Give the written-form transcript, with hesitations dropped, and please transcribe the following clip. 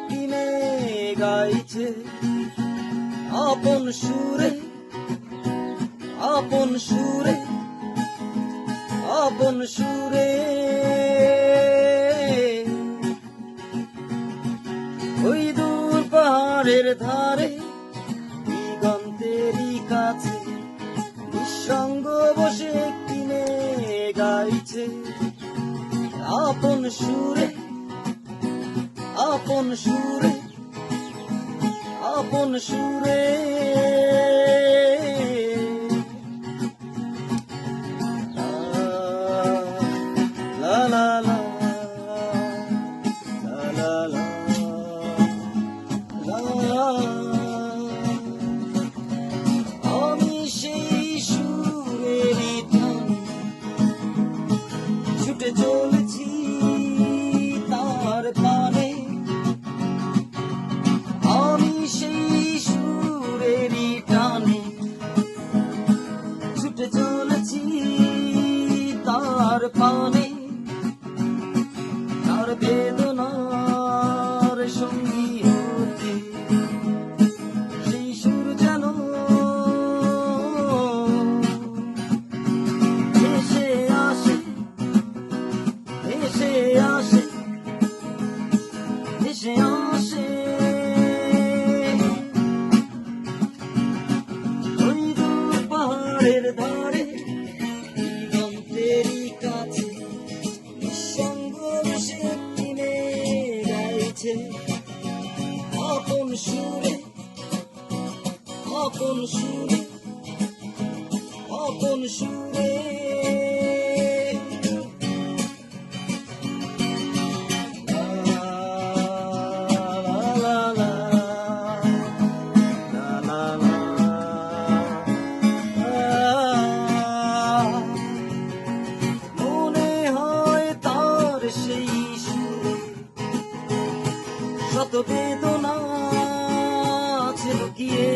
কিনে গাইছে আপন সুরে, আপন সুরে, আপন সুরে। ওই দূর পাহাড়ের ধারে দিগন্তেরই কাছে নিঃসঙ্গ বসে কিনে গাইছে আপন সুরে, আপন সুরে, আপন সুরে। লা লা লা লা লা লা লা। আমি সেই সুরেরই টানে ছুটে চলেছি তার পানে। আমি সেই সুরেরই টানে ছুটে চলেছি তার পানে। তার বেদনার সঙ্গী হতে সেই সুর যেন ভেসে আসে, ভেসে আসে, ভেসে আসে। ওই দূর পাহাড়ের ধারে দিগন্তেরই কাছে নিঃসঙ্গ বসে কিনে গাইছে আপন সুরে, আপন সুরে, আপন সুরে। মনে হয় তার সেই সুরে শত বেদনা আছে লুকিয়ে।